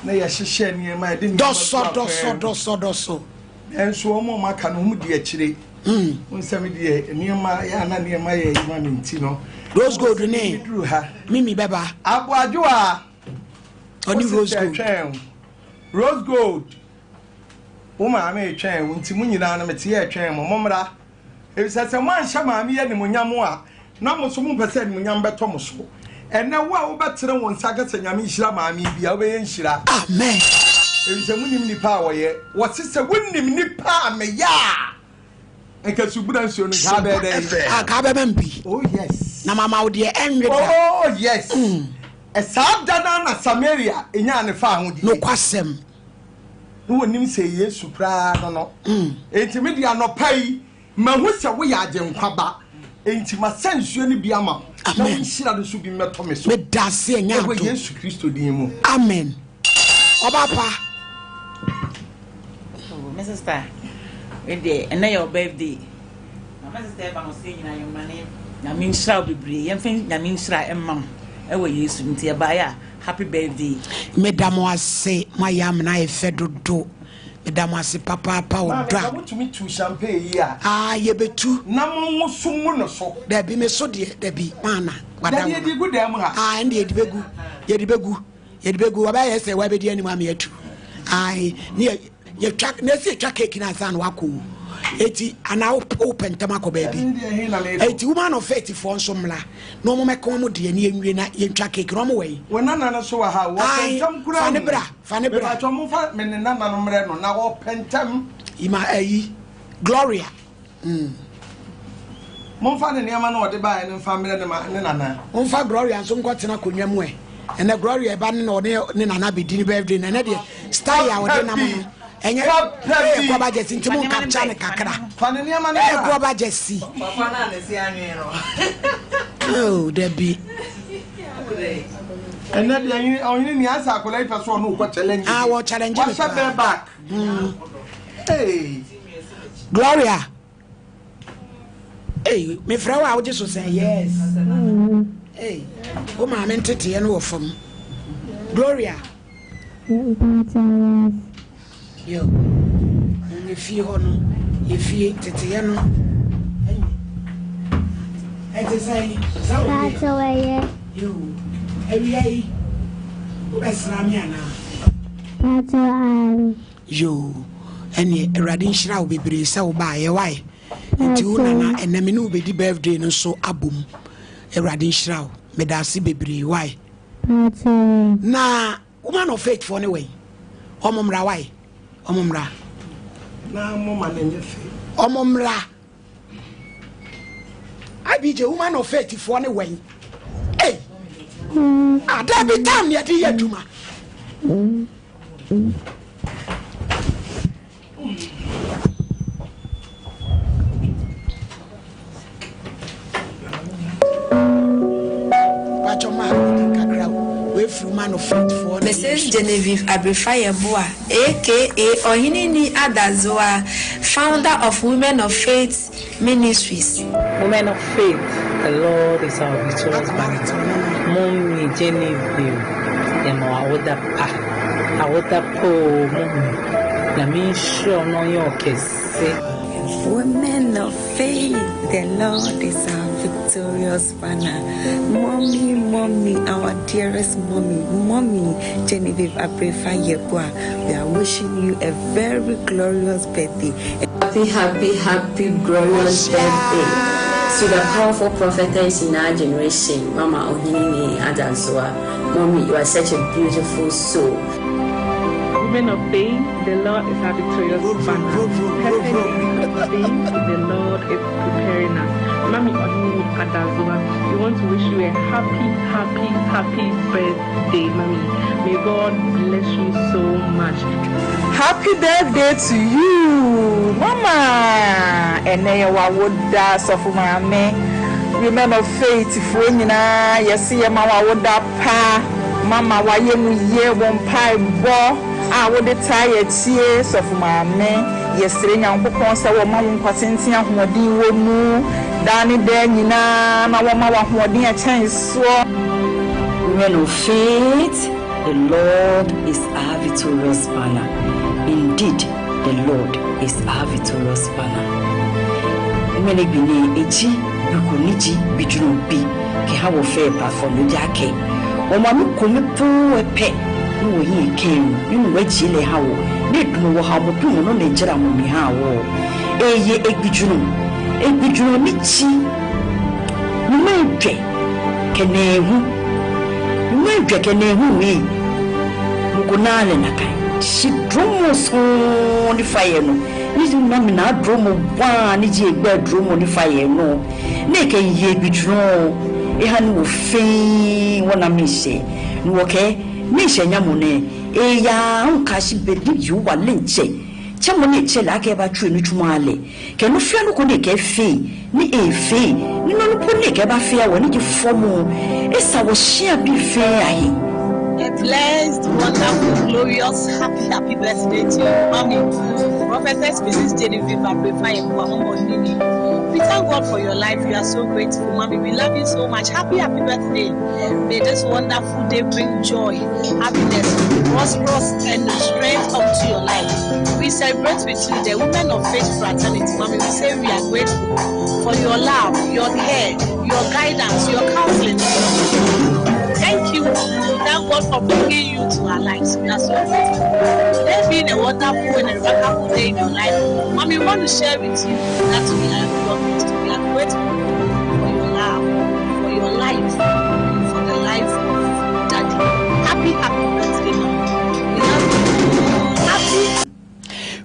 Nay, I should share near my dinner. Dosso. And so more my canoe, dear Chile. When some dear near my Anna near my man Tino. Rose gold name. Drew her. Mimi Baba. Abua. Only rose gold. Rose gold. Woman, I may train when Timuni down a tear train, Momra. If such a man shama me and Munyamoa, no more so percent Munyamba Thomas. And now what better one sagas and Yamishla Mammy be away in Shira. Amen. There is a winning power yet. What is a winning nipa me ya? And Kasubudan Cabe. Oh, yes. Namama, dear, and oh, yes. A South Dana Samaria in Yan found no quasem. No one name say yes, Supra, no. Intermediate no pay. Mahusa we are Jim Quaba. Ain't my sense you any be a man. Amen. Shall should be met Thomas. With Darcy and Yes, Christo Dimo. Amen. Obapa. Mrs. Star, and now your birthday. Mrs. Stephen was saying, I am my name. I mean, shall be brave. And think, I mean, shall and mum. I will use to be a buyer. Happy birthday. Madame was say, my yam and I fed do. Madame was papa power. I want to meet two champagne. Ah, ye be two. No soon so. There be me so dear, there be mana. What I did good damn. Ah, and ye begu, ye begu, I say, why be the enemy me too. I near your track, Nessie track cake in a san waku. 80 and now open tobacco baby. 80 woman of 84 somla. No more comedy and you track cake rum away. When none saw how Fanny men now pentam. Ima Gloria. Monfan and Yaman or the buy and family and Nana. Monfa Gloria and some got in a cunyamway. And the Gloria banning or Nana be dinner birthday and Eddie. Stay out of and you have Baba Jesse into Moncachana Cacra. Fanny Baba Jesse. Oh, Debbie. And then the only answer I could like to know what challenge. I will challenge you back. Hey, Gloria. Hey, me friend, I would just say yes. Hey, oh, my mentity and off from Gloria. Yo, if you honor, if you Titiano, and say, that's away. You, every that's Ramiana. That's all. You, and ye radin shall be brave so by a way. And you, Nana, and the menu be the birthday and so abum. A radin shroud, Medasi be brave. Why? Na, woman of faith for anyway. Omumra, why? Omumra. Na mama nenye fe. Omumra. I be the woman of faith for anyway. Hey. Ah, that be time ya di yeduma. Mrs. Genevieve Abrefayeboa, aka Oheneni Adazoa, founder of Women of Faith Ministries. Women of Faith, the Lord is our victorious banner. Mommy Genevieve, and our po, Mommy, sure no your kiss. Women of Faith, the Lord is our victorious banner. Mommy, our dearest mommy, Genevieve Abrefayeboa, we are wishing you a very glorious birthday. Happy, glorious birthday to the powerful prophetess in our generation, Mama Oheneni Adazoa. Mommy, you are such a beautiful soul. Women of faith, the Lord is our victorious banner. The Lord is preparing us. Mommy Oheneni Adazoa, we want to wish you a happy birthday, Mommy. May God bless you so much. Happy birthday to you, Mama. And I would dance of my Women of faith, if we yes, see Mama would pa, Mama, why you year one pie bo. I would tie tears of my man. yɛsere nyankopɔn sɛ wɔma wo nkwasenten ahoɔden wɔ mu daa ne daa nyinaa na wɔma wo ahoɔden ɛkyɛn soɔ. Women of faith, the Lord is our victorious banner. Indeed, the Lord is our victorious banner. Women of Eji, Bikuniji, Bijunubi, Kihawo Fair Platform, Jake. Omami Kumipu, a pet, no, he came, you know, Chile how, need no how to no nature among me how. Ye Egbijunu, Nichi, Mumpe, Kenehu. Mwekenehu mukunale nakai she dromo so ni fire no ni mami na dromo wa ni je gba dromo ni fire no ne ke ye bidro e ha ni wo fe wona mi se ni wo ke mi se nyamone e ya nka shi bedi yu wa lenche chemo ni che la ke ba tru ni twumale ke no fia no ko ne ke fe ni e fe ni no po ne ke ba fe a wo ni je fomo esa wo shia bi fe ahi. A blessed, wonderful, glorious, happy birthday to you, Mommy. Prophetess Mrs. Genevieve Abrefai Oheneni. We thank God for your life. We are so grateful, Mommy. We love you so much. Happy birthday. May this wonderful day bring joy, happiness, prosperous, and strength up to your life. We celebrate with you, the women of faith fraternity, Mommy. We say we are grateful for your love, your care, your guidance, your counseling. Thank you. Thank God for bringing you to our lives. We are so grateful. Today being a wonderful and a remarkable day in your life, Mommy, we want to share with you that we are grateful. We are grateful for your love, for your life, for the life of Daddy. Happy birthday, Mommy. We love you. Happy.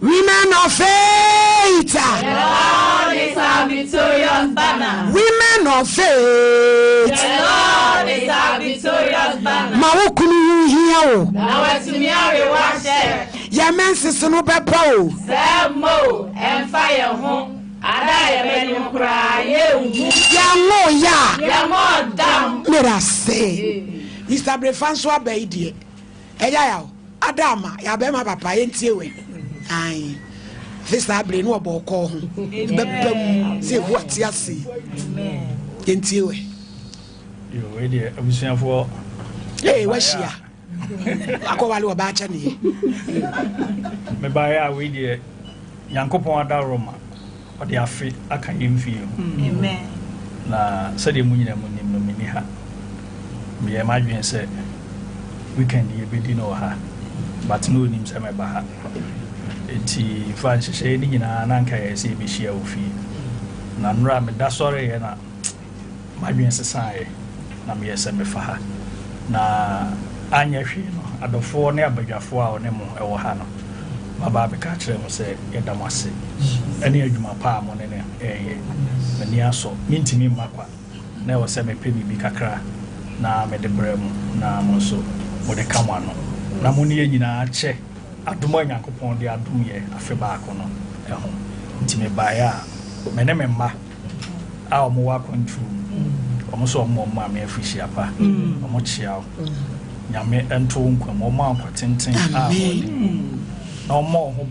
Women of faith. The Lord is our victorious banner. Women of faith. The Lord is our victorious banner. Mawukunu hiao. Na wetumiare washe. Yemensi sunu bepo. Semo emfire ho. Ada yebeni mkura ye. Yamo ya. Yamo dam. Mera say. Mr. Brefanso abeidie. Eya yao. Adama yabema papa yentiewe. Ai. Sister Abre no oboko ho. Bepam say what ya see. Amen. Yentiewe. Yo we dey abusuafo. Eh washia. Akowale obacha ne. Me baya we dey Yankopon adaroma. Ode afi aka yemfie. Amen. Na se de munyina munim no mini ha. Me e madwen se weekend ye bedi no ha. But no nim se me ba ha. Eti fancy she ni nyina na nka ye se be hia ofi. Na nra me da sore ye na madwen se sai na me ye se me fa ha. Na anya hwe no adofo ne abadwafo a one mo e wo ha no. Baba be ka kire mo se ye da mo ase. Ene adwuma pa mo ne ye. Mani aso mintimi makwa. Na e wo se me pe bibi kakra na me de bremu na mo so mo de kamwa no. Na mo ne nyina che adumo Nyankopon de adum ye afe ba ko no eho ntime baaya me ne me mma a o mo wa kwantu o mo so o mo ma me afishi apa o mo chia nyame ento nkwa mo ma kwatenten a o na o mo